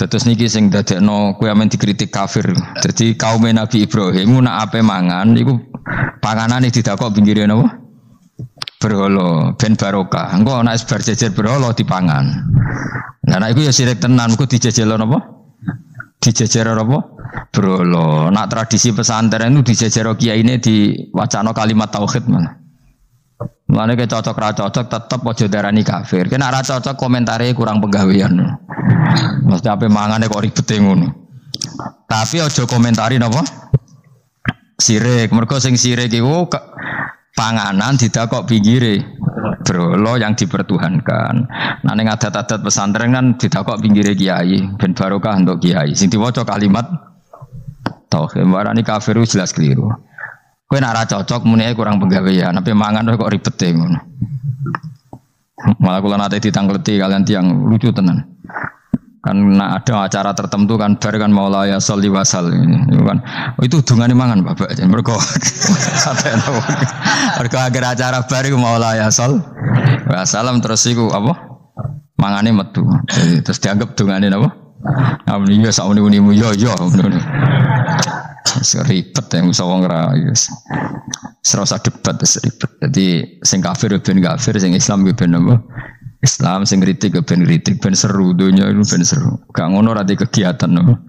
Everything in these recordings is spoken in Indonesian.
Terus niki sing dadekno kowe amen dikritik kafir. Jadi kaum Nabi Ibrahim nak ape mangan iku panganane didakok pinggire napa? Berhala ben barokah. Engko nek bar jejer berhala dipangan. Lah nek iku ya sirik tenan engko dijejelo napa? Dijejer apa? Berhala. Nak tradisi pesantren itu dijejero kiyaine diwacana kalimat tauhid mana. Mulane ke cocok ra cocok tetep aja darani kafir. Kena ra cocok komentare kurang penggawean. Mesti ape mangane kok ribete ngono. Tapi aja komentari napa? Sirik. Mergo sing sirik iku panganan didakok pinggire berhala yang dipertuhankan. Nah ning adat-adat pesantren kan didakok pinggire kiai ben barokah untuk kiai. Sing diwaca kalimat tauhid. Warani kafir jelas keliru. Kowe nek ora cocok muni kurang penggawean, tapi mangan kok ribete ngono. Malah kula nate ditangkleti kalian tiang lucu tenan. Kan ada acara tertentu kan bar kan maulaya sholli wasal ini kan. Itu dungane mangan Bapak. Mergo mergo agar acara bar iku maulaya shol wasalam terus iku apa? Mangane metu. Jadi, terus dianggap dungane napa? Amun iya sak muni-munimu yo ngono. Ribet yang usah wong ra serasa debat ribet. Jadi sing kafir ben kafir, sing Islam ben apa? Islam sing kritik ben kritik ben seru donya itu ben seru. Gak ngono ra di kegiatan no.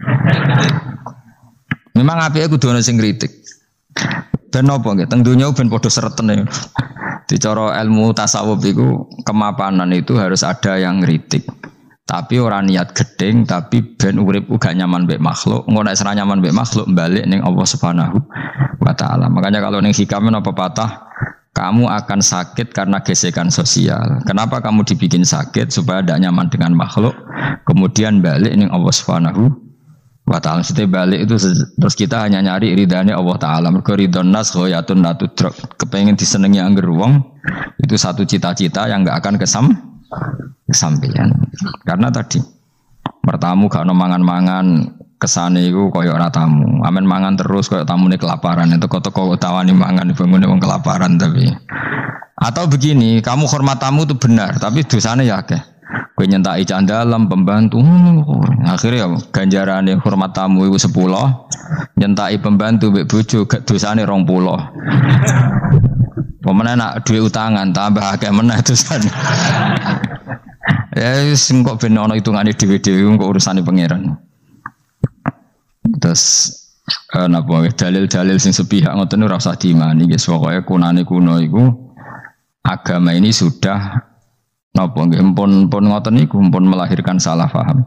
Memang apike kudu ana sing kritik. Ben apa nggih teng donya ben padha seretene. Di cara ilmu tasawuf iku kemapanan itu harus ada yang kritik. Tapi orang niat gedeng, tapi ben urip uga nyaman mbek makhluk. Engko nek ora nyaman mbek makhluk balik ning Allah Subhanahu wa taala. Makanya kalau ning hikam apa patah, kamu akan sakit karena gesekan sosial. Kenapa kamu dibikin sakit supaya tidak nyaman dengan makhluk? Kemudian balik ning Allah Subhanahu wa taala. Setelah balik itu terus kita hanya nyari ridhanya Allah taala. Mergo ridhon nas ghayatun la tudrak. Kepengin disenengi angger wong itu satu cita-cita yang enggak akan kesampaian. Karena tadi bertamu gak ono mangan-mangan kesane iku koyo ora tamu. Amen mangan terus koyo tamune kelaparan. Teko-teko tawani mangan bangune wong kelaparan tapi. Atau begini, kamu hormat tamu itu benar, tapi dosane ya akeh. Kowe nyentaki candalem pembantu. Akhirnya ganjarane hormat tamu iku 10, nyentaki pembantu mbek bojo gak dosane 20. Pemene nak duwe utangan tambah akeh meneh dosane. Ya sing kok ben ana hitungane dhewe-dhewe kok urusane pangeran. Terus napa dalil-dalil sing sepihak ngoten ora usah diimani guys. Pokoke kunane kuno iku agama ini sudah napa nggih pun ngoten niku pun melahirkan salah paham.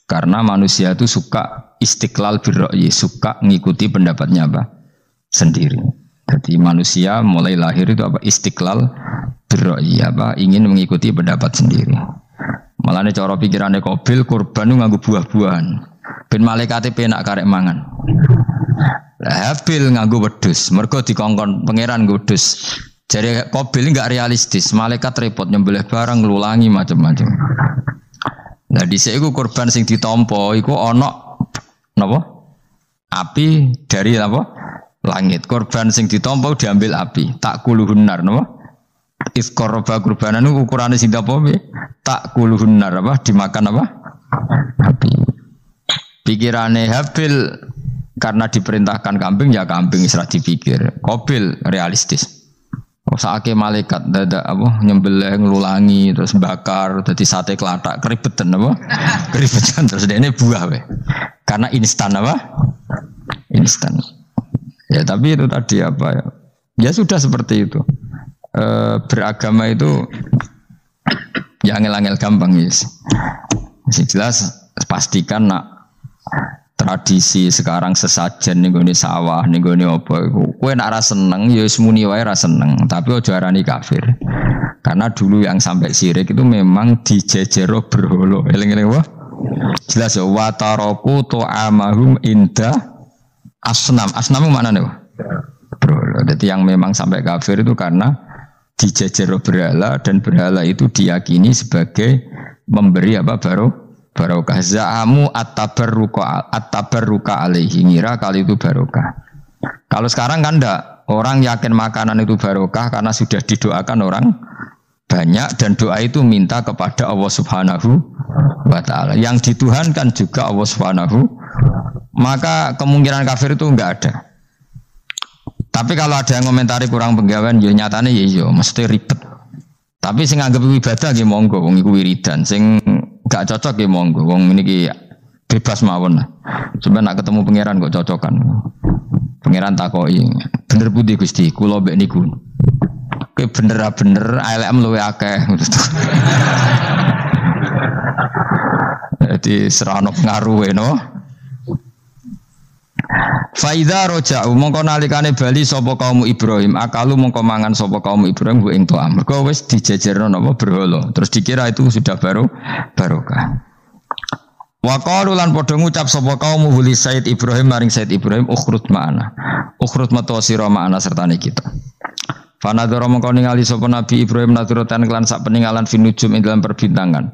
Karena manusia itu suka istiqlal birra'yi, suka ngikuti pendapatnya apa? Sendiri. Jadi manusia mulai lahir itu apa? Istiqlal birra'yi, apa? Ingin mengikuti pendapat sendiri. Malah nek cara pikirane Qabil kurban itu nganggo buah-buahan. Ben malaikate penak karek mangan. Lah Habil nganggo wedhus, mergo dikongkon pangeran wedhus. Jare Qabil enggak realistis, malaikat repot nyembelih barang nglulangi macam-macam. Lah dhisik iku kurban sing ditampa iku ana napa? Api dari apa? Langit. Korban sing ditampa diambil api. Tak kuluhunar napa? Isqaraba kurbanan ukurane sing apa? Tak kuluhunar apa? Dimakan apa? Api. Pikirane Habil karena diperintahkan kambing ya kambing isra dipikir. Qabil realistis. Sakake malaikat dadak apa nyembelih nglulangi terus bakar dadi sate klathak keribetan apa? Keribetan terus dene buah we. Karena instan apa? Instan. Ya tapi itu tadi apa ya? Ya sudah seperti itu. Beragama itu ya angel-angel gampang guys. Masih jelas pastikan nak tradisi sekarang sesajen ning gone sawah ning gone apa iku. Kowe nek ora seneng ya wis muni wae ora seneng, tapi aja arani kafir. Karena dulu yang sampai syirik itu memang dijejero berhala. Eling-eling wae. Jelas ya wa taraku tu'amahum inda asnam. Asnam mana nih? Berhala. Jadi yang memang sampai kafir itu karena dijejero berhala dan berhala itu diyakini sebagai memberi apa barokah. Za'amu at-tabarruka alaihi, ngira kali itu barokah. Kalau sekarang kan enggak, orang yakin makanan itu barokah karena sudah didoakan orang banyak dan doa itu minta kepada Allah Subhanahu wa ta'ala. Yang dituhankan juga Allah Subhanahu, maka kemungkinan kafir itu enggak ada. Tapi kalau ada yang komentari kurang penggawean, ya nyatane ya iya, mesti ribet. Tapi sing anggap ibadah nggih monggo, wong iku wiridan. Sing gak cocok nggih monggo, wong niki bebas mawon lah. Sampeyan nak ketemu pangeran kok cocokan. Pangeran takoki, bener pundi Gusti? Kula mbek niku. Kowe bener elek luwe akeh. Jadi serana pengaruhe no. Faidha roja'u mongko nalikane bali sapa kaum Ibrahim, akalu mongko mangan sapa kaum Ibrahim ku ing to'am. Mergo wis dijejerno napa berhala. Terus dikira itu sudah barokah. Wa qalu lan padha ngucap sapa kaum huli Said Ibrahim maring Said Ibrahim ukhrut ma'ana. Ukhrut metu sira ma'ana sertane kita. Fanadhara mongko ningali sapa Nabi Ibrahim naduratan kelan sak peninggalan finujum ing dalam perbintangan.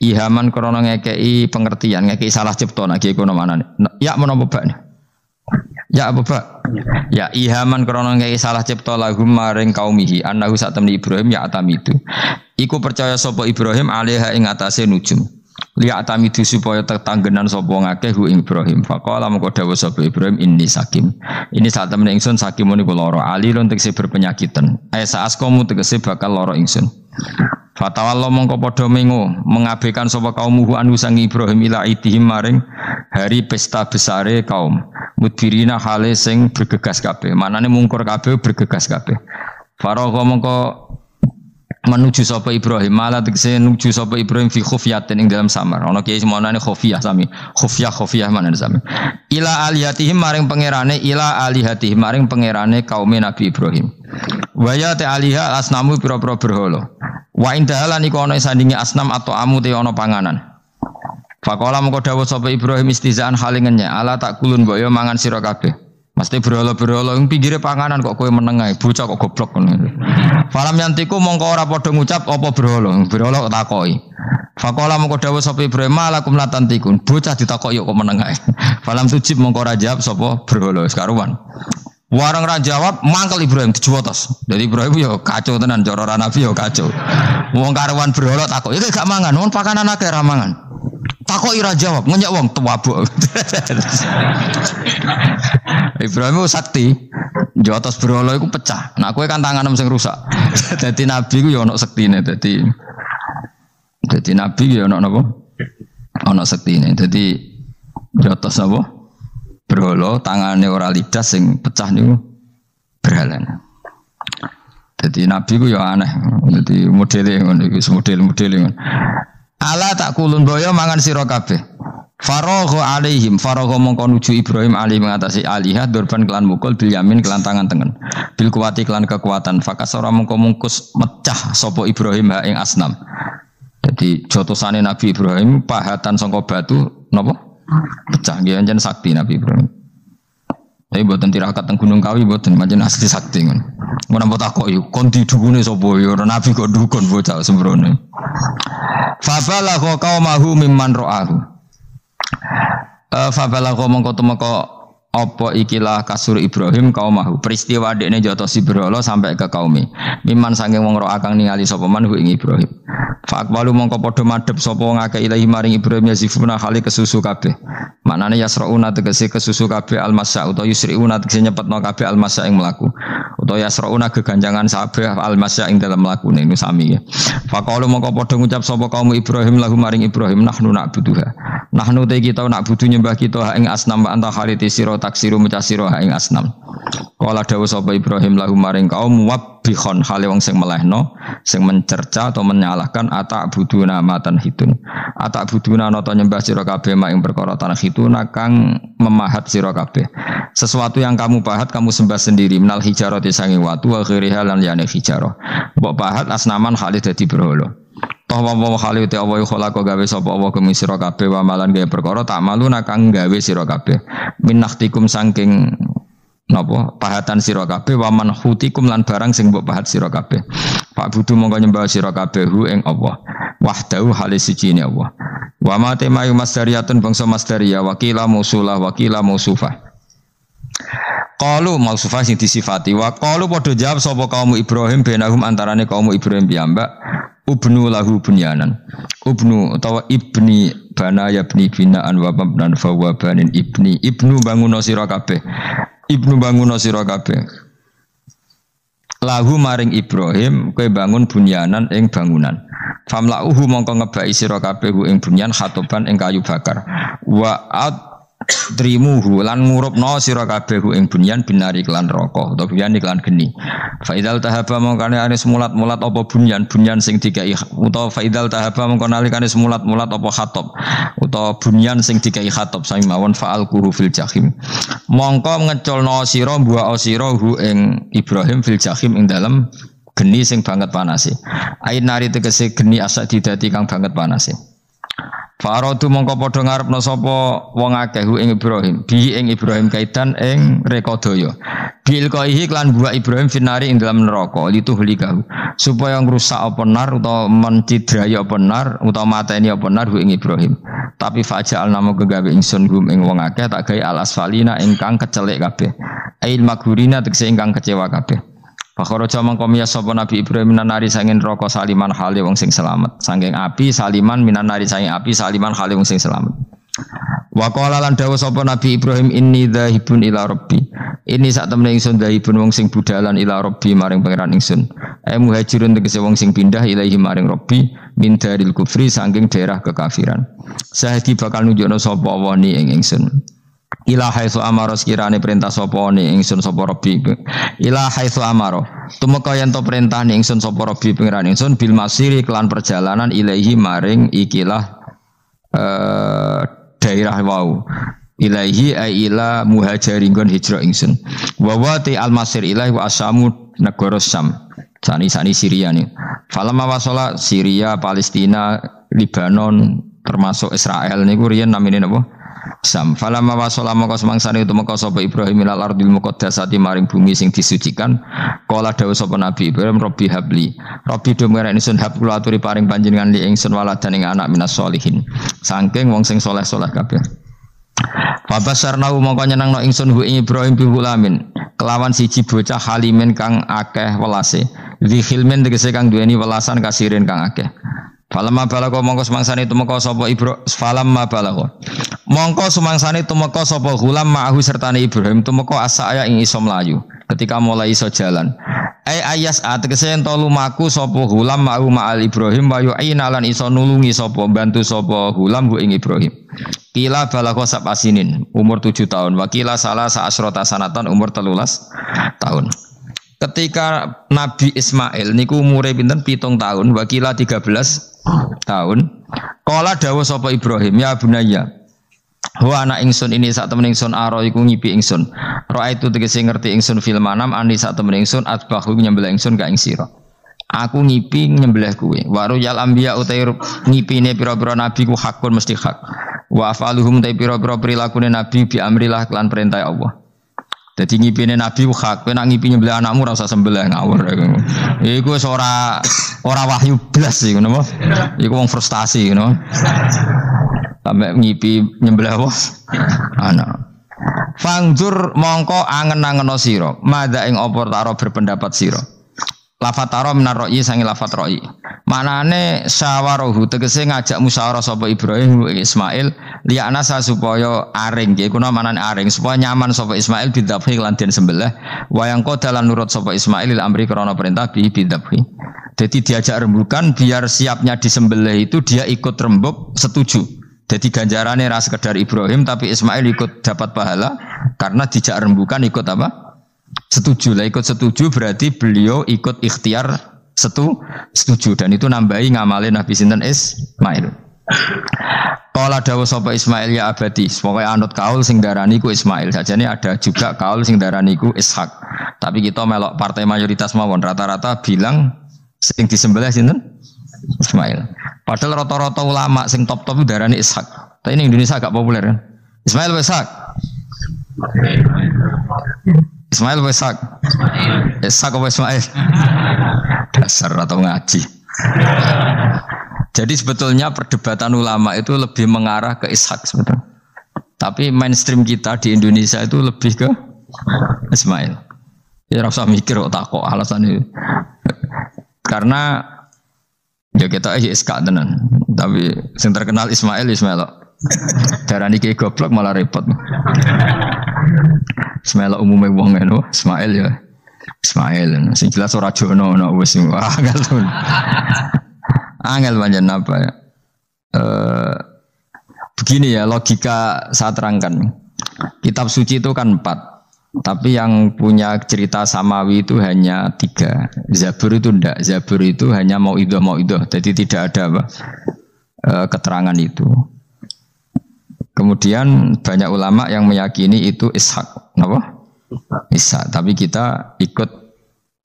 Ihaman krana ngekeki pengertian, ngekeki salah cipta nek iku manane. Ya menapa bak? Ya apa bak? Ya ihaman krana ngekeki salah cipta lahum maring kaumihi annahu sak temni Ibrahim ya atamidu. Iku percaya sapa Ibrahim alaiha ing atase nujum. Liya atamidu supaya tetanggenan sapa ngakeh hu Ibrahim. Faqala mengko dawuh sapa Ibrahim inni sakim. Ini sak temne ingsun sakim niku lara alilun tegese berpenyakitan. Asa askomu tegese bakal lara ingsun. Fatawallah mongko padha mengo mengabaikan sapa kaumuhu anu sang Ibrahim ila idihim maring hari pesta besare kaum. Mudbirina hale sing bergegas kabeh. Manane mungkur kabeh bergegas kabeh. Faragha mongko menuju sapa Ibrahim malah tegese nuju sapa Ibrahim fi khufyatin ing dalam samar. Ana kiai semonane khufiyah sami. Khufyah mana sami. Ila alihatihim maring pangerane maring pangerane kaum Nabi Ibrahim. Wa ya ta aliha asnamu pira-pira berhala. Wa indahalan iku ana sandinge asnam atau amu te ana panganan. Faqala mengko dawuh sapa Ibrahim istizaan halingennya ala tak kulun mbok yo mangan sira kabeh. Mesti berhala-berhala ing pinggire panganan kok kowe meneng ae bocah kok goblok ngono. Falam yantiku mongko ora padha ngucap apa berhala. Berhala kok takoki. Faqala mongko dawuh sapa Ibrahim malakum latantikun. Bocah ditakoki kok meneng ae. Falam tujib mongko ora jawab sapa berhala wis karuan. Warang ra jawab mangkel Ibrahim dijuwotos. Jadi Ibrahim yo kacau tenan cara Nabi yo kacau. Wong karuan berhala takok, "Iki gak mangan, wong pakanan akeh ra mangan." Takok ira jawab, ngenyek wong tuwabuk. Ibrahim sakti, jotos berhala iku pecah. Nah kowe kan tanganem sing rusak. Dadi nabi ku ya ana sektine. Dadi nabi ya ana napa? Ana sektine. Dadi jotos apa? Berhala tangane ora lidas sing pecah niku berhalane. Dadi nabi ku ya aneh. Dadi modele ngono iku model-modele ngono. Ala tak kulun boyo mangan sira kabeh. Faragha alaihim faragha mongko nuju Ibrahim ali mengatasi alihah durban kelan mukul bil yamin kelan tangan tengen. Bil kuwati kelan kekuatan fakasara mongko mungkus mecah sapa Ibrahim ha ing asnam. Jadi jotosane Nabi Ibrahim pahatan sangka batu napa? Pecah nggih anjen sakti Nabi Ibrahim. Tapi mboten tirakat teng Gunung Kawi mboten pancen asli sakti ngono. Ngono apa takok yo kon didukune sapa yo Nabi kok dukun bocah sembrono. Fabalagha qaumahu mimman ra'ahu. Fabalagha mongko temeka apa ikilah kasur Ibrahim qaumahu. Peristiwa dekne jotosi berhala sampai ke kaumi. Mimman saking wong ro'a kang ningali sapa man ing Ibrahim. Faqbalu mongko padha madhep sapa wong akeh ilahi maring Ibrahim yazifuna khali kesusu kabeh. Maknane yasrauna tegese kesusu kabeh almasa utawa yusriuna tegese nyepetno kabeh almasa ing mlaku. Utawa yasrauna geganjangan kabeh almasa ing dalam mlakune niku sami ya. Faqalu mongko padha ngucap sapa kaum Ibrahim lahu maring Ibrahim nahnu na'buduha. Nahnu te kita nak butuh nyembah kita ing asnam wa anta khaliti sira taksiru mecah sira ing asnam. Kala dawuh sapa Ibrahim lahu maring kaum wabbihon hale wong sing melehno sing mencerca atau menyalahkan atak buduna matan hitun. Atak buduna nata nyembah sira kabeh mak ing perkara tanah hitun kang memahat sira kabeh. Sesuatu yang kamu pahat kamu sembah sendiri minal hijarati sange watu wa ghairiha lan liyane hijarah. Mbok pahat asnaman hale dadi berhala. Toh wa khali te Allah kholaqo gawe sapa Allah kumi sira kabeh wa malan gawe perkara tak malu kang gawe sira kabeh. Minnakhtikum saking napa pahatan sira kabeh wa manhutikum lan barang sing mbok pahat sira kabeh. Pak budu mongko nyembah sira kabeh hu ing Allah. Wahdahu halis sijine Allah. Wa ma temayu masdariyatun bangsa masdariyah wakila mausulah wakila mausufah. Qalu mausufah sing disifati wa qalu padha jawab sapa kaum Ibrahim benahum antarane kaum Ibrahim piyambak ubnu lahu bunyanan. Ubnu utawa ibni bana ya bni binaan wa mabnan fa wa banin ibnu banguno sira kabeh. Ibnu banguno sira kabeh. Lahu maring Ibrahim kowe bangun bunyanan ing bangunan. Famlauhu mongko ngebaki sira kabeh ing bunyan khatoban ing kayu bakar. Wa trimuhu lan ngurupno sira kabeh ing bunyan binari kelan roko utawa bunyan iklan geni. Faidal tahaba mongkane ane mulat-mulat apa bunyan sing dikai utawa faidal tahaba mongko nalikane mulat-mulat apa khatab utawa bunyan sing dikai khatab sami mawon faal kuhu fil jahim. Mongko ngeculno sira mbuak sira hu ing Ibrahim fil jahim ing dalem geni sing banget panase. Ain nari tegese geni asak didati kang banget panase. Faradu mongko padha ngarepno sapa wong akeh ing Ibrahim bi ing Ibrahim kaitan ing rekodaya bil kaihi lan buak Ibrahim finari ing dalam neraka lituhlikahu supaya ngrusak apa nar utawa mencidrai apa nar utawa mateni apa nar ing Ibrahim tapi fajal namo kegawe ingsun gum ing wong akeh tak gawe al asfalina ingkang kecelek kabeh ail magurina tegese ingkang kecewa kabeh. Pakharaja mangko miyas sapa Nabi Ibrahim minanari sanging neraka saliman hale wong sing selamat. Sanging api saliman minanari sanging api saliman hale wong sing selamat. Wa qala lan dawuh sapa Nabi Ibrahim inni dzahibun ila rabbi. Ini sak temene ingsun dzahibun wong sing budalan ila rabbi maring pangeran ingsun. Muhajirun tegese wong sing pindah ilahi maring rabbi min daril kufri sanging daerah kekafiran. Sahidi bakal nunjukno sapa wani ing ingsun. Ila haitsu amara sekirane perintah sapa ne ingsun sapa Rabbi. Ila haitsu amara tumeka yen to perintah ingsun sapa Rabbi pangeran ingsun bil masiri kelan perjalanan ilahi maring ikilah daerah wau. Ilahi ai ila muhajirin hijrah ingsun. Wa wati al masir ilahi wa asamu negara Syam. Sani Syria nih. Falamma wasala Syria, Palestina, Libanon termasuk Israel niku riyen namine napa? Sam falamma wasala maka semangsane utawa sapa Ibrahim ilal ardil muqaddasati maring bumi sing disucikan kala dawuh sapa Nabi Ibrahim Rabbi habli Rabbi do merek ingsun hab kula aturi paring panjenengan li ingsun waladan ing anak minas solihin saking wong sing saleh-saleh kabeh. Fabasarnahu mongko nyenengno ingsun hu ing Ibrahim bi hulamin kelawan siji bocah halimin kang akeh welase dzi khilmin tegese kang duweni welasan kasirin kang akeh. Falamma balagha mongko semangsane tumeka sapa Ibrahim falamma balagha mongko semangsane tumeka sapa hulam ma'ahu sertane Ibrahim tumeka asaya ing iso mlayu ketika mulai iso jalan ayas ategese ento lumaku sapa hulam ma'ahu ma'al Ibrahim wa yu'ina lan iso nulungi sapa bantu sapa hulam ing Ibrahim kila balagha sapasinin umur 7 tahun wakila salah sa'asrota sanatan umur 13 tahun. Ketika Nabi Ismail niku umure pinten 7 tahun wakila 13 tahun kala dawuh sapa Ibrahim ya bunayya wa ana ingsun ini sak temen ingsun aro iku ngipi ingsun roa itu tegese ngerti ingsun fil manam ani sak temen ingsun atbahu nyembelih ingsun ka ing sira aku ngipi nyembelih kuwe waru yal anbiya utai ngipine pira-pira nabi ku hakun mesti hak wa afaluhum ta pira-pira prilakune nabi bi amrillah lan perintah Allah. Jadi ngipine nabi ku hak kowe nak ngipi nyembelih anakmu ora usah sembelih ngawur iku wis ora wahyu blas iku napa iku wong frustasi ngono sampai ngipi nyembelih apa anak fangdur mongko angen-angeno sira madha ing apa taro berpendapat sira lafat taro minar ra'yi sangi lafat ra'yi manane syawarohu tegese ngajak musyawarah sapa Ibrahim Ismail liyana supaya aring iku manane aring supaya nyaman sapa Ismail bidzabhi lan den sembelih wayang kodalan nurut sapa Ismail il amri krana perintah bidzabhi. Jadi diajak rembukan biar siapnya disembelih itu dia ikut rembuk setuju. Jadi ganjarannya ras sekedar Ibrahim tapi Ismail ikut dapat pahala karena dijak rembukan ikut apa? Setuju. Lah ikut setuju berarti beliau ikut ikhtiar setuju dan itu nambahi ngamalin Nabi sinten Ismail. Kala dawuh sapa Ismail ya abadi, pokoke anut kaul sing darani ku Ismail. Sajane ada juga kaul sing darani ku Ishak. Tapi kita melok partai mayoritas mawon rata-rata bilang sing disembelih sinten? Ismail. Padahal rata-rata ulama sing top-top darani Ishak. Tapi ini Indonesia agak populer kan. Ismail wa Ishak. Ismail wa Ishak. Ishak wa Ismail. Dasar atau ngaji. Jadi sebetulnya perdebatan ulama itu lebih mengarah ke Ishak sebetulnya. Tapi mainstream kita di Indonesia itu lebih ke Ismail. Ya rasa mikir kok takok alasan itu. Karena Ya kita Ishak tenan. Tapi sing terkenal Ismail. Darani ki goblok malah repot. Ismail umumnya wong ngono, Ismail ya. Ismail sing jelas ora jono ono wis angel. Angel pancen apa ya? Begini ya logika saya terangkan. Kitab suci itu kan 4, tapi yang punya cerita samawi itu hanya 3. Zabur itu ndak. Zabur itu hanya mauidhah. Jadi tidak ada apa keterangan itu. Kemudian banyak ulama yang meyakini itu Ishak, apa? Ishak. Tapi kita ikut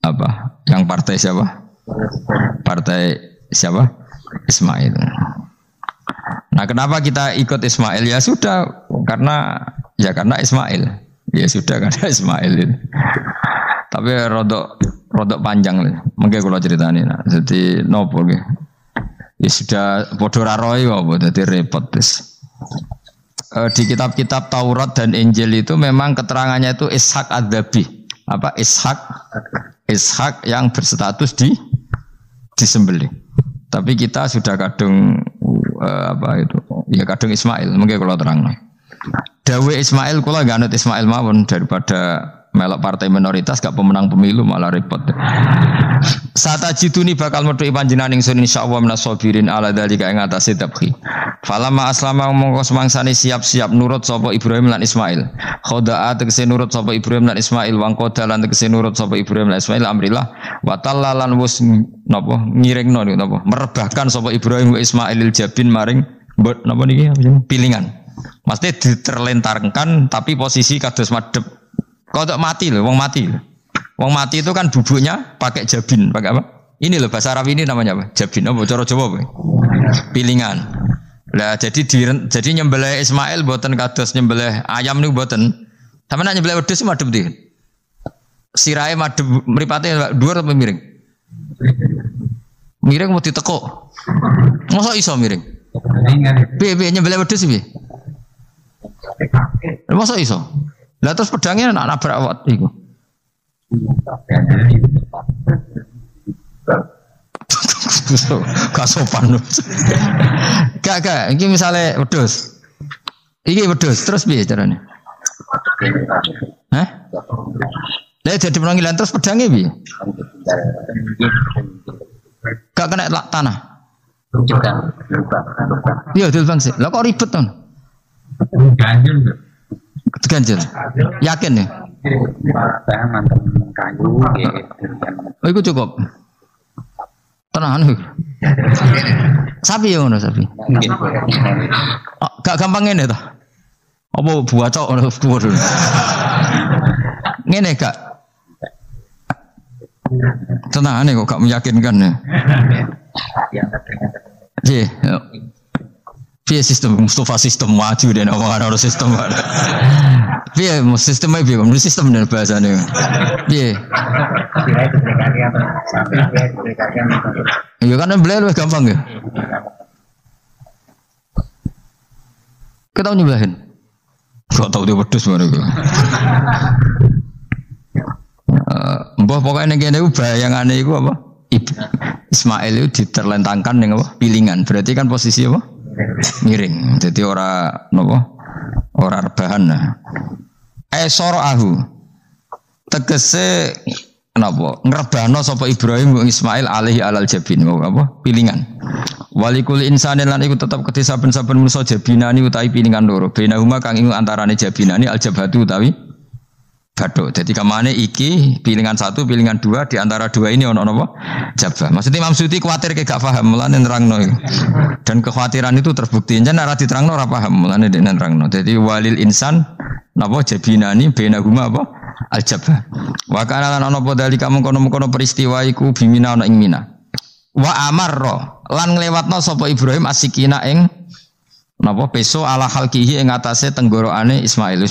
apa? Yang partai siapa? Partai siapa? Ismail. Nah, kenapa kita ikut Ismail? Ya sudah, karena Ismail. Ya sudah karena Ismail itu. Tapi rodok panjang nih. Mungkin kalau ceritanya. Nah. Jadi nopo gitu. Ya sudah podo raroi apa? Jadi repot terus. Di kitab-kitab Taurat dan Injil itu memang keterangannya itu Ishak Adzabi. Apa Ishak yang berstatus disembelih. Tapi kita sudah kadung ya kadung Ismail. Mungkin kalau terang. Dawe Ismail kula gak anut Ismail mawon daripada melok partai minoritas gak pemenang pemilu malah repot. Satajiduni bakal metu panjenengan ingsun insyaallah minasabirin ala dalika ing atase tabkhi. Falamma aslama mongko semangsane siap-siap nurut sapa Ibrahim lan Ismail. Khoda'a tegese nurut sapa Ibrahim lan Ismail wangko dalan tegese nurut sapa Ibrahim lan Ismail amrillah wa tallalan wis napa ngiringno napa merebahkan sapa Ibrahim wa Ismailil jabin maring napa niki pilingan. Maksudnya diterlentarkan tapi posisi kados madhep. Kodok mati loh, wong mati. Wong mati itu kan bubuknya pakai jabin, pakai apa? Ini loh bahasa Arab ini namanya apa? Jabin, apa? Cara Jawa apa? Pilingan. Lah jadi nyembelih Ismail boten kados nyembelih ayam niku boten. Sampe nek nyembelih wedhus madhep ndi? Sirahe madhep mripate dhuwur apa miring? Miring mau ditekuk. Mosok iso miring? Piye nyembelih wedhus piye? Mosok iso? Lah terus pedangnya nak nabrak awak iku. Gak sopan. Gak, iki misale wedhus. Iki wedhus, terus piye carane? Hah? Lah jadi penanggilan terus pedangnya piye? Gak kena tanah. Iya, dilbang sih. Lah kok ribet to? Ganjil. Yakin ya? Saya mantan kayu Oh, itu cukup. Tenan. Sapi ya ngono sapi. Oh, gak gampang ngene to. Apa buacok ngono dhuwur. Ngene gak. Tenane kok gak meyakinkan ya. Iya. Piye sistem Mustafa sistem maju dan orang sistem. Piye sistemnya piye? Menurut sistem dan bahasanya. Piye? Iya kan beli lebih gampang ya. Kita nyebelahin. Gak tahu dia wedhus mana gue. Mbah pokoknya ngene iku bayangane iku apa? Ismail itu diterlentangkan dengan apa? Pilingan. Berarti kan posisi apa? Miring. Jadi ora rebahan. Soro'ahu tegese napa ngrebano sapa Ibrahim wa Ismail alaihi alal jabin apa pilingan walikul insanin lan iku tetep kedhe saben-saben manusa jabinani utawi pilingan loro benahuma kang ing antarane jabinani aljabatu utawi bathuk. Jadi kamane iki pilingan 1 pilingan 2 di antara 2 ini ono napa jabah. Maksudnya Imam Suyuti kuwatir gak paham mulane nerangno iki. Dan kekhawatiran itu terbukti jan ora diterangno ora paham mulane dene nerangno. Jadi walil insan napa jabinani benahuma apa aljabah. Wa kana lan ana apa dalika mengkono-mengkono peristiwa iku bimina ana ing Mina. Wa amarra lan nglewatno sapa Ibrahim asikina ing napa peso ala halkihi ing atase tenggorokane Ismail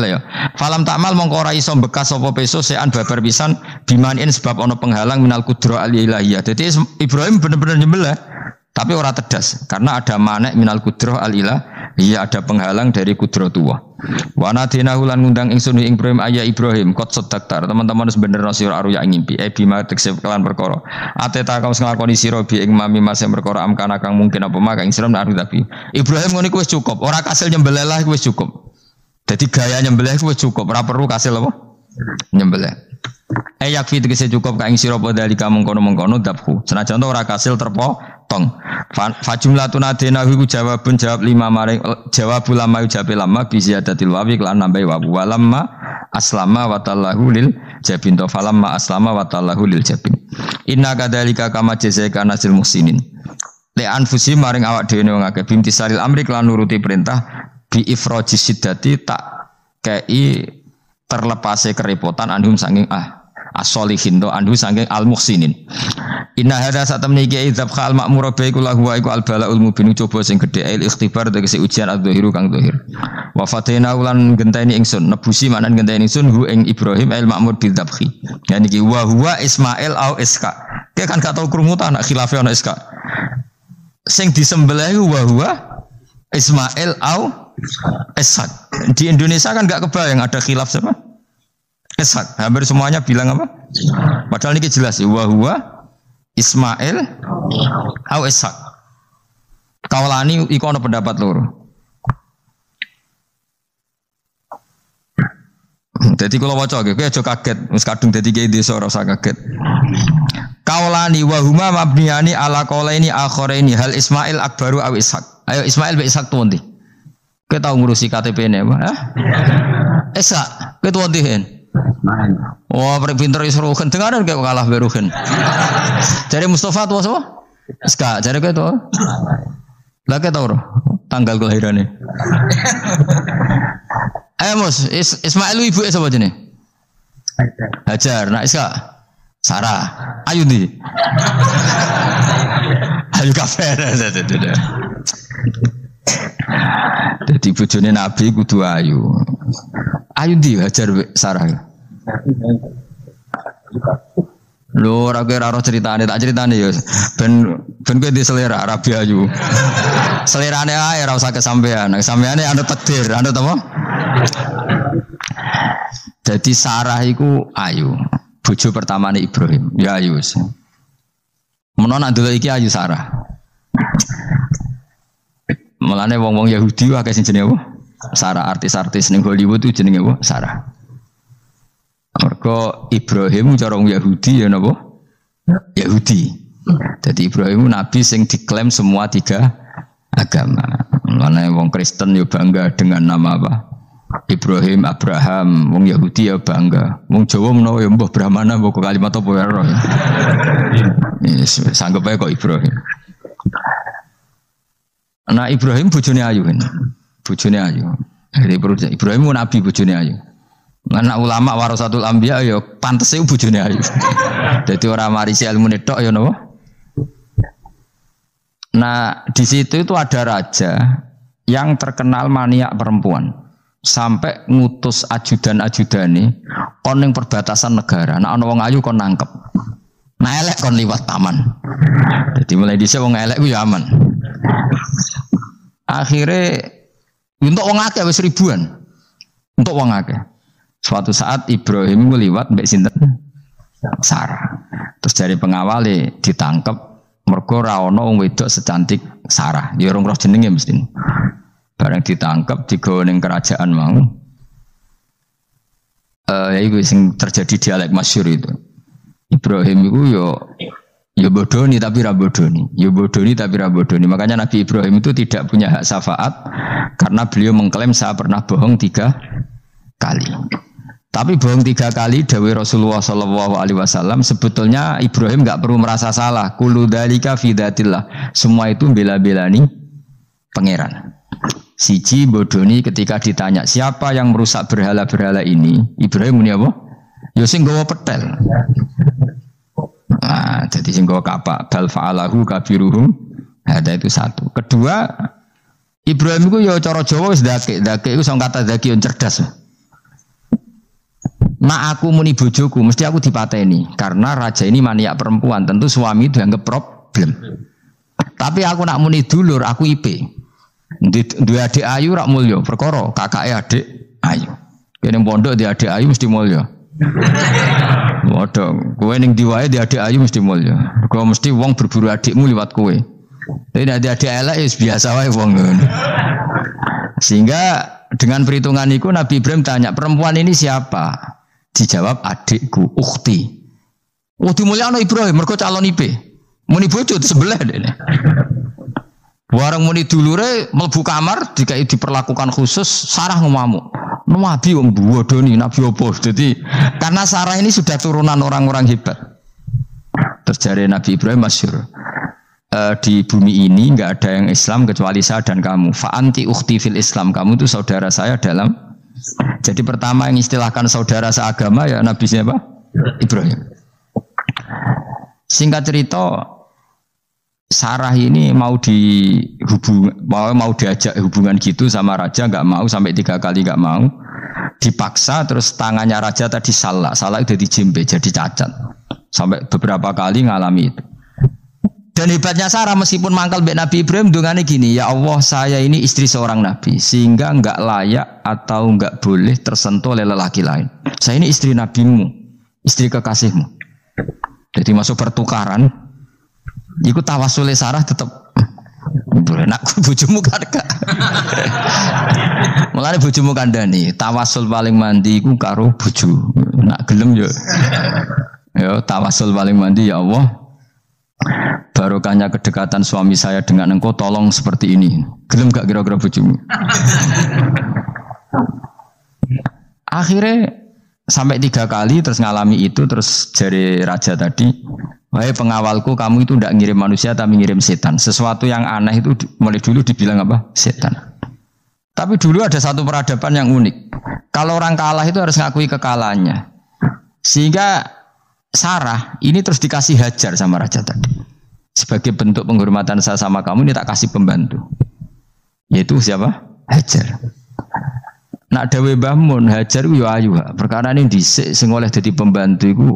ya. Falam takmal mongko ora iso bekas sapa peso sean babar pisan bimanin sebab ana penghalang minal kudra al ilahiyah. Jadi Ibrahim bener-bener nyembelih tapi ora tedas karena ada manek minal kudra al Iya ada penghalang dari kudratullah. Wa nadinahu lan ngundang ingsun ing Ibrahim ayya Ibrahim qad saddaqta. Teman-teman sebenarnya sira aruya ing ngimpi. Bima tekse kelan perkara. Ateta kau nglakoni sira bi ing mami mase perkara amkana kang mungkin apa maka ing sira aru tapi. Ibrahim ngono iku wis cukup. Ora kasil nyembelih lah iku wis cukup. Dadi gaya nyembelih iku wis cukup. Ora perlu kasil apa? Nyembelih. Yakfi tegese cukup ka ing sira padhalika mengkono-mengkono dabhu. Senajan ora kasil terpotong. Fa jumlatun adenahu iku jawab 5 maring jawab ulama ujabe lama bi ziyadatil wawi lan nambahi wawu walamma aslama wa tallahu lil jabin to falamma aslama wa tallahu lil jabin. Inna kadzalika kama jazaika nasil muhsinin. Le anfusi maring awak dhewe wong akeh bimtisalil amri lan nuruti perintah bi ifrajis siddati tak kei terlepase kerepotan anhum saking as-solihin to anhu saking al-muhsinin. Inna hadza satamni ki idzab khal ma'mur bi iku lahu iku al-balaul mubin coba sing gedhe il ikhtibar tegese ujian adzahiru kang zahir. Wa fatina ulan genteni ingsun nebusi manan genteni ingsun hu ing Ibrahim al ma'mur bil dzabhi. Ya niki wa huwa Ismail au Iska. Ki kan gak tau krungu ta anak khilafe ana Iska. Sing disembelih wa huwa Ismail au Ishak. Di Indonesia kan enggak kebayang ada khilaf siapa? Ishak. Hampir semuanya bilang apa? Padahal ini jelas wa huwa Ismail au Ishak. Kaulani iku ana pendapat loro. Dadi kula waca kowe aja kaget, wis kadung dadi kiai desa ora usah kaget. Kaulani wa huma mabniyani ala qaulaini akharaini hal Ismail akbaru au Ishak. Ayo Ismail be Ishak tuh ndi? Kowe tau ngurusi KTP-ne apa? Ishak, kowe tuh ndi hen? Wah, pinter iso ruhen dengaran kayak kalah beruhen. Jare Mustafa tuh apa? Iska, jare kowe tuh. Lah kowe tau tanggal kelahirane. Ayo Mus, Ismail ibu sapa jenenge? Hajar. Nah Iska Sarah. Ayu ndi? Ayu kafe. Jadi bojone Nabi kudu ayu. Ayu ndi Hajar Sarah. Lho ora kira ora ceritane tak ceritane ya ben kowe di selera Arabi ayu. Selerane ae ora usah kesampean. Sampeane anu takdir, anu apa? Jadi Sarah iku ayu. Bojo pertamane Ibrahim, ya ayu wis. Menawa nak delok iki ayu Sarah. Mulane wong-wong Yahudi akeh sing jenenge apa? Sarah, artis-artis ning Hollywood itu jenenge apa? Sarah. Mergo Ibrahim cara wong Yahudi ya napa? Yahudi. Jadi Ibrahim nabi sing diklaim semua 3 agama. Mulane wong Kristen yo bangga dengan nama apa? Ibrahim, Abraham, wong Yahudi ya bangga. Wong Jawa menawa ya mbah Brahmana mbah kalimat apa ya ora. Yes, sanggep ae kok Ibrahim. Nah Ibrahim bojone ayu kan. Bojone ayu. Jadi Ibrahim nabi bojone ayu. Anak ulama warasatul anbiya ya pantese bojone ayu. Dadi ora marisi ilmu tok ya napa? Nah, di situ itu ada raja yang terkenal maniak perempuan. Sampai ngutus ajudan-ajudane kon ning perbatasan negara. Nek ana wong ayu kon nangkep. Nek elek kon liwat taman. Jadi mulai dhisik wong elek ku ya aman. Akhirnya untuk wong akeh wis ribuan. Untuk wong akeh. Suatu saat Ibrahim liwat mbek sinten? Sarah. Terus dari pengawale ditangkep mergo ra ana wong wedok secantik Sarah. Ya rong roh jenenge mesti. Barang ditangkap digawa ning kerajaan mau. Ya iku sing terjadi dialek masyhur itu. Ibrahim iku yo bodoni tapi ra bodoni. Yo bodoni tapi ra bodoni. Makanya Nabi Ibrahim itu tidak punya hak syafaat karena beliau mengklaim saya pernah bohong 3 kali. Tapi bohong 3 kali dawuh Rasulullah sallallahu alaihi wasallam sebetulnya Ibrahim enggak perlu merasa salah. Kullu dzalika fi dzatillah. Semua itu bela-belani pangeran. Siji bodoni ketika ditanya siapa yang merusak berhala-berhala ini, Ibrahim muni apa? Ya sing nggawa petel. Nah, jadi sing nggawa kapak bal fa'alahu kabiruhum. Ada itu satu. Kedua, Ibrahim itu ya cara Jawa wis dake itu sing kata daki yang cerdas. Nah aku muni bojoku mesti aku dipateni karena raja ini maniak perempuan, tentu suami dianggap problem. Tapi aku nak muni dulur, aku IP. Dua adik ayu rak mulya, perkara kakake adik ayu. Kene pondok di adik ayu mesti mulya. Waduh, kowe ning diwae di adik ayu mesti mulya. Kowe mesti wong berburu adikmu liwat kowe. Tapi nek adik elek ya biasa wae wong ngono. Sehingga dengan perhitungan itu Nabi Ibrahim tanya, perempuan ini siapa? Dijawab adikku, ukhti. Oh dimulyakno Ibrahim, mergo calon IP. Muni bojo sebelah dene. Warang muni dulure mlebu kamar dikai diperlakukan khusus, Sarah ngamuk. Nabi wong bodoni, nabi opo. Jadi karena Sarah ini sudah turunan orang-orang hebat. Terjadi Nabi Ibrahim masyhur. Di bumi ini enggak ada yang Islam kecuali saya dan kamu. Fa anti ukhti fil Islam. Kamu itu saudara saya dalam. Jadi pertama yang istilahkan saudara seagama ya Nabi siapa? Ibrahim. Singkat cerita, Sarah ini mau diajak hubungan gitu sama raja, nggak mau, sampai 3 kali nggak mau, dipaksa, terus tangannya raja tadi salah itu dijembe jadi cacat, sampai beberapa kali ngalami itu. Dan hebatnya Sarah meskipun mangkal mbek Nabi Ibrahim dungane gini, ya Allah saya ini istri seorang nabi sehingga nggak layak atau nggak boleh tersentuh oleh lelaki lain. Saya ini istri nabimu, istri kekasihmu. Jadi masuk pertukaran. Iku tawasule Sarah tetap nak bojomu kan gak. Mulane bojomu kandhani, tawasul paling mandi iku karo bojo. Nak gelem yo. Yo tawasul paling mandi ya Allah. Barokahnya kedekatan suami saya dengan engkau tolong seperti ini. Gelem gak kira-kira bojomu? Akhirnya sampai 3 kali terus ngalami itu, terus jari raja tadi, wahai pengawalku kamu itu tidak ngirim manusia tapi ngirim setan. Sesuatu yang aneh itu mulai dulu dibilang apa? Setan. Tapi dulu ada satu peradaban yang unik. Kalau orang kalah itu harus ngakui kekalahannya. Sehingga Sarah ini terus dikasih Hajar sama raja tadi. Sebagai bentuk penghormatan saya sama kamu ini tak kasih pembantu. Yaitu siapa? Hajar. Nak dawe Mbah Mun Hajar ku yo ayu. Perkara ini dhisik sing oleh dadi pembantu iku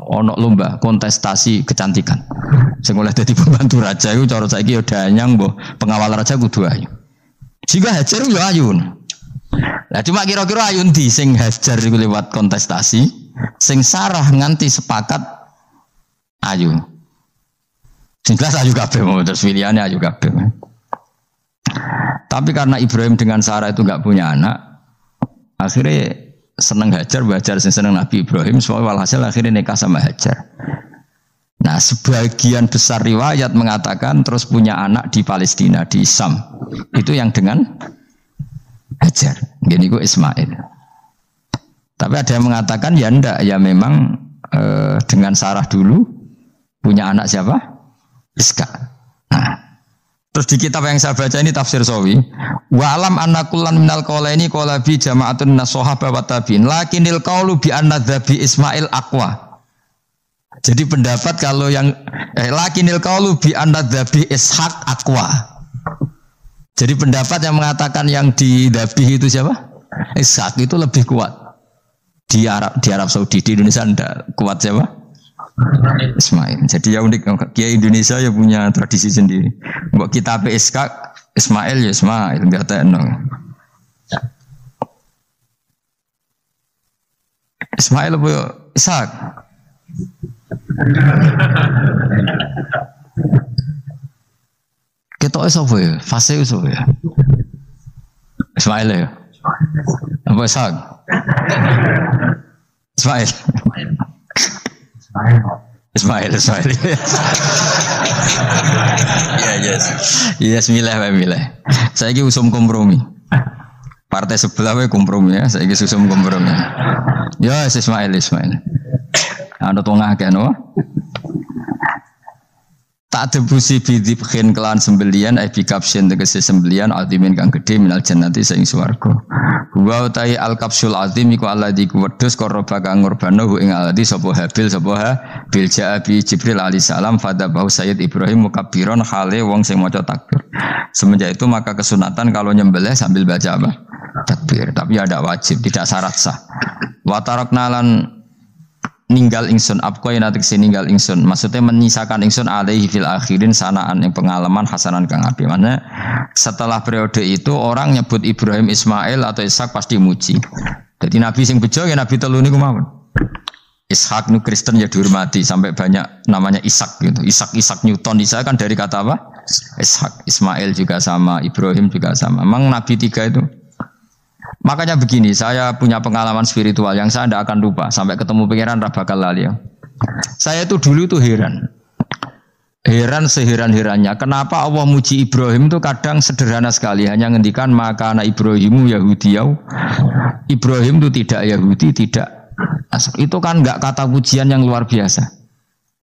ana lomba kontestasi kecantikan. Sing oleh dadi pembantu raja iku cara saiki yo danyang mbah pengawal raja kudu ayu. Jika Hajar yo ayu. Lah cuma kira-kira ayu ndi sing Hajar iku lewat kontestasi, sing Sarah nganti sepakat ayu. Sing jelas ayu kabeh terus pilihannya ayu kabeh. Tapi karena Ibrahim dengan Sarah itu enggak punya anak, akhirnya seneng Hajar sing seneng Nabi Ibrahim, soalnya walhasil akhirnya nikah sama Hajar. Nah, sebagian besar riwayat mengatakan terus punya anak di Palestina, di Sam. Itu yang dengan Hajar. Gini gue Ismail. Tapi ada yang mengatakan ya enggak, ya memang dengan Sarah dulu punya anak siapa? Iska. Nah, terus di kitab yang saya baca ini tafsir Sawi, wa alam anna kullan minal qaulaini qala bi jama'atun nasahaba wa tabi'in lakinil qaulu bi anna dzabi Ismail aqwa. Jadi pendapat kalau yang lakinil qaulu bi anna dzabi Ishaq aqwa. Jadi pendapat yang mengatakan yang didabih itu siapa? Ishaq itu lebih kuat. Di Arab Saudi, di Indonesia enggak kuat siapa? Ismail. Jadi ya unik, Kiai Indonesia ya punya tradisi sendiri. Mbok kita Ishaq, Ismail ya Ismail, enggak tekno. Ismail apa Ishaq? Ketoke sapa ya? Fase sapa ya? Ismail ya. Apa Ishaq? Ismail. Ismail. Yes, milih. Saya ini usum kompromi. Partai sebelah we kompromi ya. Saya ini usum kompromi. Ya, Ismail. Ada tengah kan, no? Tak debusi bidibkin kelan sembelian bikapsin tegese sembelian altimin kang gede minal jannati saing swarga. Wa utai al kapsul azim iku alladzi kuwedhus korba kang ngorbanohu ing alladzi sapa habil jaa bi Jibril alaihi salam fadabahu Sayyid Ibrahim mukabbiron hale wong sing maca takbir. Semenjak itu maka kesunatan kalau nyembelih sambil baca apa? Takbir, tapi ada wajib, tidak syarat sah. Wa tarakna lan ninggal ingsun abqa yen atik ninggal ingsun maksudnya menyisakan ingsun alaihi fil akhirin sanaan yang pengalaman hasanan kang apik. Maknanya setelah periode itu orang nyebut Ibrahim, Ismail atau Ishak pasti muji. Jadi nabi sing bejo ya nabi telu niku mawon. Ishak nu Kristen ya dihormati sampai banyak namanya Ishak gitu. Ishak Newton Ishak kan dari kata apa? Ishak. Ismail juga sama, Ibrahim juga sama. Memang nabi tiga itu. Makanya begini, saya punya pengalaman spiritual yang saya tidak akan lupa sampai ketemu pangeran ra bakal lali. Saya itu dulu tuh heran seheran-herannya kenapa Allah muji Ibrahim itu kadang sederhana sekali, hanya ngendikan maka anak Ibrahimu Yahudiyau. Ibrahim itu tidak Yahudi, tidak Nasr. Itu kan enggak kata pujian yang luar biasa.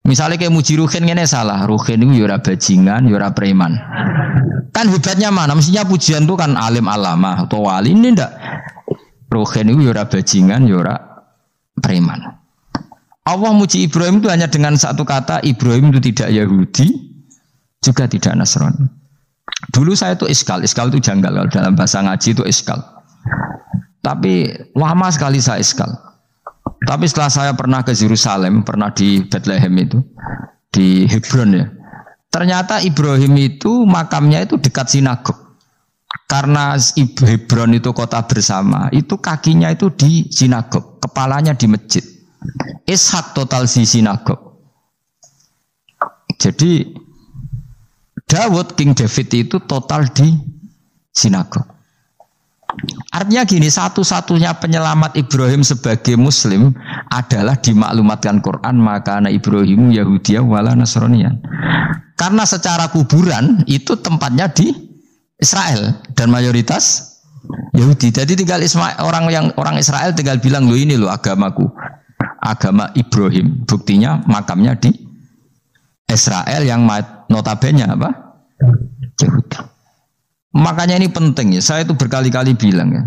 Misalnya kayak muji Ruhin ini salah, Ruhin itu yura bajingan, yura preman. Kan hebatnya mana? Mestinya pujian itu kan alim alama atau wali, ini ndak. Ruhin itu yura bajingan, yura preman. Allah muji Ibrahim itu hanya dengan satu kata, Ibrahim itu tidak Yahudi, juga tidak Nasrani. Dulu saya itu iskal itu janggal, kalau dalam bahasa ngaji itu iskal. Tapi lama sekali saya iskal. Tapi setelah saya pernah ke Yerusalem, pernah di Bethlehem itu, di Hebron ya. Ternyata Ibrahim itu makamnya itu dekat sinagog. Karena Hebron itu kota bersama, itu kakinya itu di sinagog, kepalanya di masjid. Ishak total di sinagog. Jadi King David itu total di sinagog. Artinya gini, satu-satunya penyelamat Ibrahim sebagai Muslim adalah dimaklumatkan Quran maka anak Ibrahim Yahudiyah wala Nasraniyan. Karena secara kuburan itu tempatnya di Israel dan mayoritas Yahudi. Jadi tinggal orang Israel tinggal bilang lo ini lo agamaku, agama Ibrahim. Buktinya makamnya di Israel yang notabene apa? Yahudi. Makanya ini penting ya. Saya itu berkali-kali bilang ya.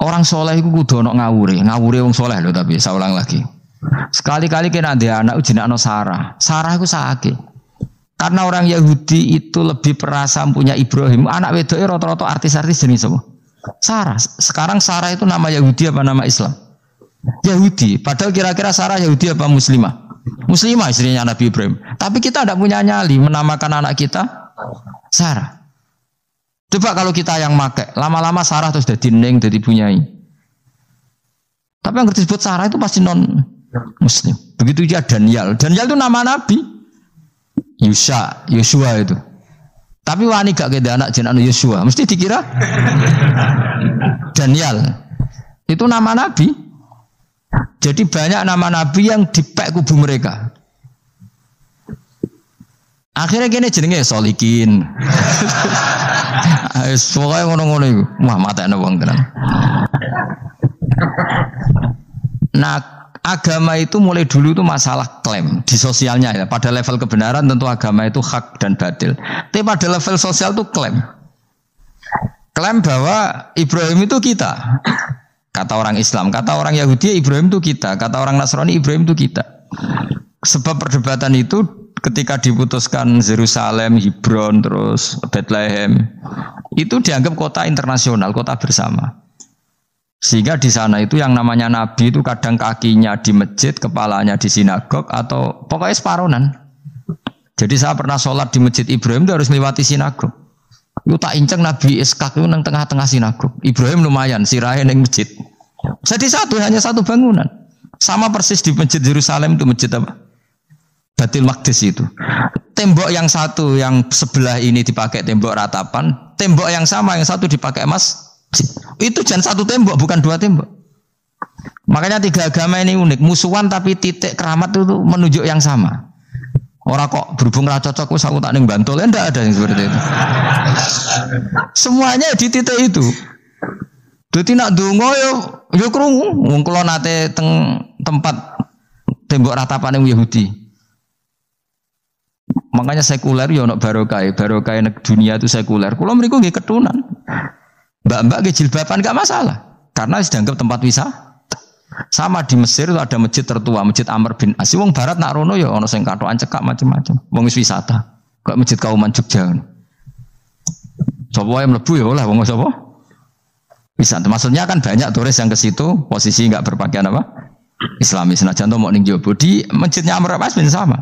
Orang soleh itu kudu ono ngawure wong soleh loh, tapi saya ulang lagi. Sekali-kali kena ada anak jenakno Sarah. Sarah itu sakit. Karena orang Yahudi itu lebih perasa punya Ibrahim. Anak wedoknya rata-rata artis-artis jenis apa? Sarah. Sekarang Sarah itu nama Yahudi apa nama Islam? Yahudi. Padahal kira-kira Sarah Yahudi apa Muslimah? Muslimah istrinya Nabi Ibrahim. Tapi kita tidak punya nyali menamakan anak kita Sarah. Coba kalau kita yang make, lama-lama Sarah terus jadi neng, jadi punyai. Tapi yang disebut Sarah itu pasti non Muslim. Begitu juga Daniel. Daniel itu nama Nabi. Yosua itu. Tapi wani gak keda anak jeneng Yosua, mesti dikira Daniel. Itu nama Nabi. Jadi banyak nama Nabi yang dipek kubu mereka. Akhirnya gini jenenge Solikin. Pokoknya ngono-ngono itu. Wah matekno wong tenan. Nah, agama itu mulai dulu itu masalah klaim di sosialnya ya. Pada level kebenaran tentu agama itu hak dan batil. Tapi pada level sosial itu klaim. Klaim bahwa Ibrahim itu kita. Kata orang Islam, kata orang Yahudi Ibrahim itu kita, kata orang Nasrani Ibrahim itu kita. Sebab perdebatan itu ketika diputuskan Yerusalem, Hebron, terus Bethlehem, itu dianggap kota internasional, kota bersama. Sehingga di sana itu yang namanya Nabi itu kadang kakinya di masjid, kepalanya di sinagog, atau pokoknya separonan. Jadi saya pernah sholat di masjid Ibrahim itu harus melewati sinagog. Itu tak inceng Nabi Ishak itu nang tengah-tengah sinagog. Ibrahim lumayan, sirahe nang masjid. Jadi hanya satu bangunan. Sama persis di masjid Yerusalem itu masjid apa? Baitul Maqdis itu. Tembok yang satu yang sebelah ini dipakai tembok ratapan, tembok yang sama yang satu dipakai masjid. Itu jangan satu tembok, bukan dua tembok. Makanya tiga agama ini unik, musuhan tapi titik keramat itu menunjuk yang sama. Orang kok berhubung ra cocok wis aku tak ning Bantul, enggak ada yang seperti itu. Semuanya di titik itu. Dadi nak donga yo krungu, wong kula nate teng tempat tembok ratapan Yahudi. Makanya sekuler ya ono barokah dunia itu sekuler. Kula mriku nggih ketunan. Mbak-mbak nggih jilbaban gak masalah. Karena dianggap tempat wisata. Sama di Mesir itu ada masjid tertua, Masjid Amr bin As. Wong barat nak rono ya ono sing katokan cekak macam-macam. Wong wis wisata. Kok Masjid Kauman Jogja. Sapa wae mlebu ya oleh wong sapa? Wisata. Maksudnya kan banyak turis yang ke situ posisi enggak berpakaian apa? Islamis. Nah contoh mau ning jobo di masjidnya Amr bin sama.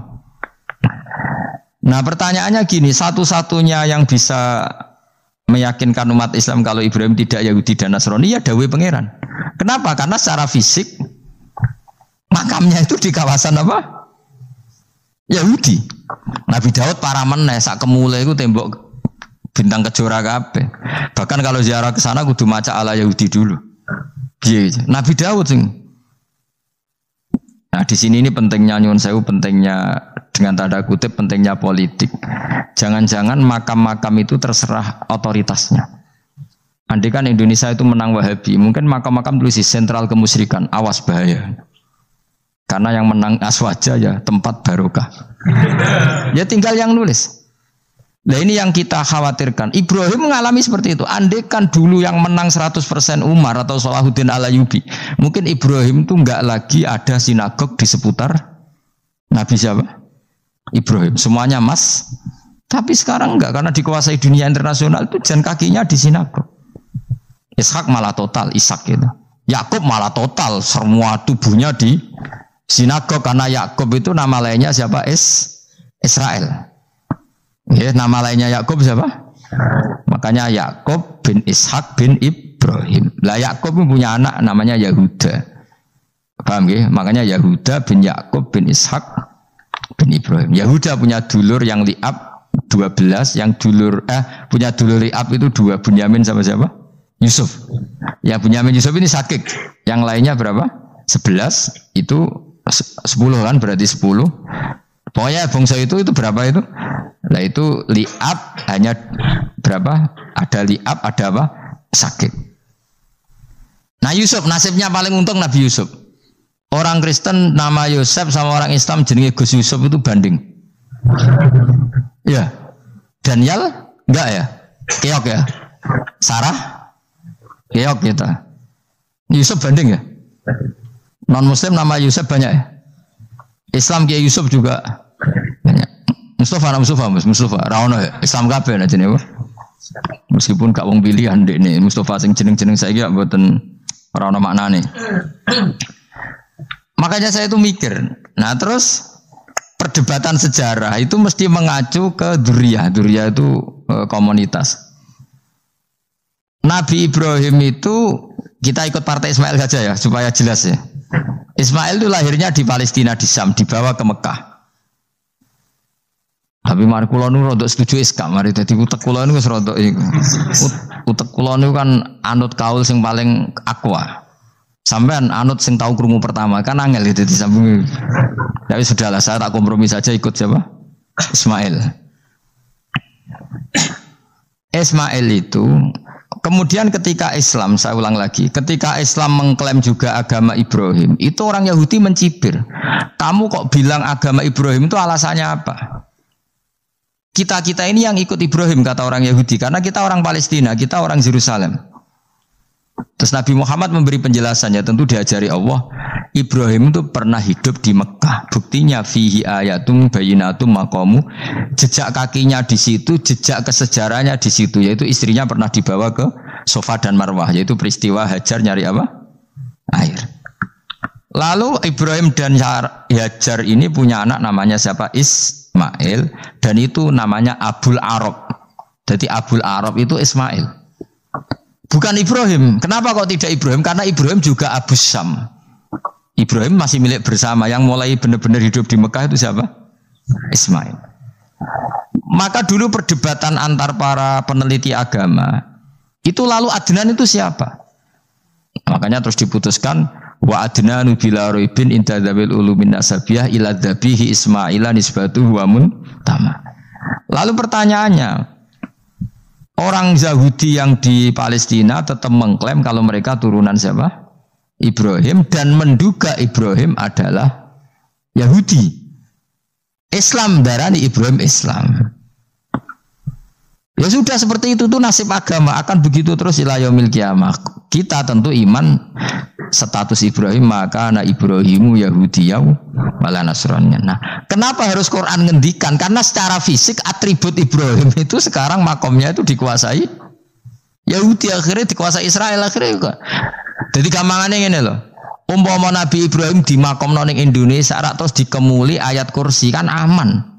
Nah pertanyaannya gini, satu-satunya yang bisa meyakinkan umat Islam kalau Ibrahim tidak Yahudi dan Nasrani ya dawuh pangeran. Kenapa? Karena secara fisik makamnya itu di kawasan apa? Yahudi. Nabi Daud para meneh sak kemule iku tembok bintang kejora kabeh. Bahkan kalau ziarah ke sana kudu maca ala Yahudi dulu. Piye Nabi Daud sing. Nah, di sini ini pentingnya nyuwun sewu, pentingnya dengan tanda kutip pentingnya politik. Jangan-jangan makam-makam itu terserah otoritasnya. Andai kan Indonesia itu menang Wahabi, mungkin makam-makam tulis sentral kemusyrikan, awas bahaya. Karena yang menang Aswaja ya tempat barokah. Ya tinggal yang nulis. Nah ini yang kita khawatirkan. Ibrahim mengalami seperti itu. Andai kan dulu yang menang 100% Umar atau Salahuddin Al-Ayyubi, mungkin Ibrahim itu enggak lagi ada sinagog di seputar Nabi siapa? Ibrahim. Semuanya mas. Tapi sekarang enggak, karena dikuasai dunia internasional itu jalan kakinya di sinagog. Ishak malah total, Ishak itu. Yakub malah total, semua tubuhnya di sinagog, karena Yakub itu nama lainnya siapa? Israel. Ya, nama lainnya Yakub siapa? Makanya Yakub bin Ishak bin Ibrahim. Lah Yakub punya anak namanya Yahuda. Paham ya? Makanya Yahuda bin Yakub bin Ishak bin Ibrahim. Yahuda punya dulur yang li'ab 12, yang punya dulur li'ab itu 2, Bunyamin sama siapa? Yusuf. Ya Bunyamin Yusuf ini sakit. Yang lainnya berapa? 11, itu 10 kan, berarti 10. Pokoknya bangsa itu berapa itu? Lah itu li'ab hanya berapa? Ada li'ab, ada apa? Sakit. Nah Yusuf nasibnya paling untung Nabi Yusuf. Orang Kristen nama Yusuf sama orang Islam jenenge Gus Yusuf itu banding. Ya. Daniel enggak ya? Keok ya? Sarah? Keok kita. Yusuf banding ya? Non Muslim nama Yusuf banyak ya? Islam Kiai Yusuf juga banyak. Mustafa Raono ya? Islam kabeh aja nih. Meskipun gak wong pilihan dek nih Mustafa sing jeneng-jeneng saya gak mboten ora ono maknane. Makanya saya itu mikir. Nah, terus perdebatan sejarah itu mesti mengacu ke Duriyah. Duriyah itu komunitas. Nabi Ibrahim itu kita ikut partai Ismail saja ya supaya jelas ya. Ismail itu lahirnya di Palestina di Syam, dibawa ke Mekah. Tapi mari kula nu rodok setuju Iskam, mari dadi utek kula niku wis rodok iku. Utek kula niku kan anut kaul sing paling akwa. Sampean anut sing tahu krungu pertama kan angel dadi sambung. Tapi sudahlah saya tak kompromi saja ikut siapa? Ismail. Ismail itu kemudian ketika Islam, saya ulang lagi, ketika Islam mengklaim juga agama Ibrahim, itu orang Yahudi mencibir. Kamu kok bilang agama Ibrahim itu alasannya apa? Kita ini yang ikut Ibrahim kata orang Yahudi, karena kita orang Palestina, kita orang Yerusalem. Terus Nabi Muhammad memberi penjelasannya, tentu diajari Allah, Ibrahim itu pernah hidup di Mekah. Buktinya fihi ayatum bayinatum maqamu, jejak kakinya di situ, jejak kesejarahnya di situ, yaitu istrinya pernah dibawa ke Safa dan Marwah, yaitu peristiwa Hajar nyari apa? Air. Lalu Ibrahim dan Hajar ini punya anak namanya siapa? Ismail, dan itu namanya Abul Arab. Jadi Abul Arab itu Ismail. Bukan Ibrahim. Kenapa kok tidak Ibrahim? Karena Ibrahim juga Abu Syam. Ibrahim masih milik bersama. Yang mulai benar-benar hidup di Mekah itu siapa? Ismail. Maka dulu perdebatan antar para peneliti agama itu lalu Adnan itu siapa? Makanya terus diputuskan wa adnanu bila raibin inda dzawil ulumin nasabiyah ila dzabihi Ismaila nisbatuhu wa muntama. Lalu pertanyaannya, orang Yahudi yang di Palestina tetap mengklaim kalau mereka turunan siapa? Ibrahim, dan menduga Ibrahim adalah Yahudi. Islam darani Ibrahim Islam. Ya sudah seperti itu tuh nasib agama akan begitu terus ila yaumil qiyamah. Kita tentu iman status Ibrahim, maka anak Ibrahimu Yahudiyah wala Nasraniyah. Nah, kenapa harus Quran ngendikan? Karena secara fisik atribut Ibrahim itu sekarang makomnya itu dikuasai Yahudi, akhirnya dikuasai Israel akhirnya juga. Jadi gampangannya ini loh. Umpama Nabi Ibrahim dimakomno ning Indonesia rak terus dikemuli ayat kursi kan aman.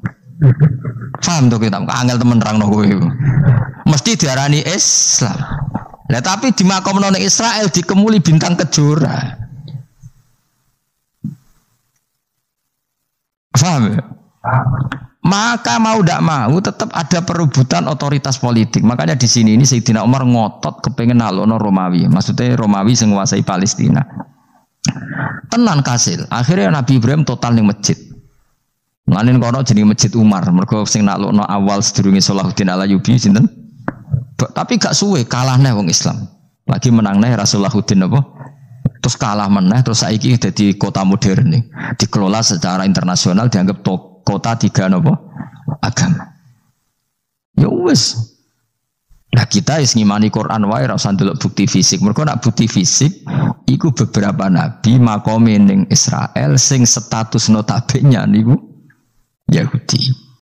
Paham to kita? Angel temen nerangno kowe. Mesti diarani Islam. Lah tapi dimakomno ning Israel dikemuli bintang kejora. Paham ya? Maka mau tidak mau tetap ada perebutan otoritas politik. Makanya di sini ini Sayyidina Umar ngotot kepengen nalono Romawi. Maksudnya Romawi sing nguasai Palestina. Tenan kasil. Akhirnya Nabi Ibrahim total ning masjid. Lanin kono jenenge Masjid Umar. Mergo sing nalono awal sedurunge Salahuddin Al-Ayyubi sinten? Tapi gak suwe kalah neh wong Islam. Lagi menang neh Rasuluddin apa? Terus kalah meneh terus saiki dadi kota modern nih. Dikelola secara internasional dianggap kota tiga apa? Agama. Ya wis. Nah kita is ngimani Quran wae ora usah ndelok bukti fisik. Mergo nak bukti fisik iku beberapa nabi makome ning Israel sing status notabene niku Yahudi.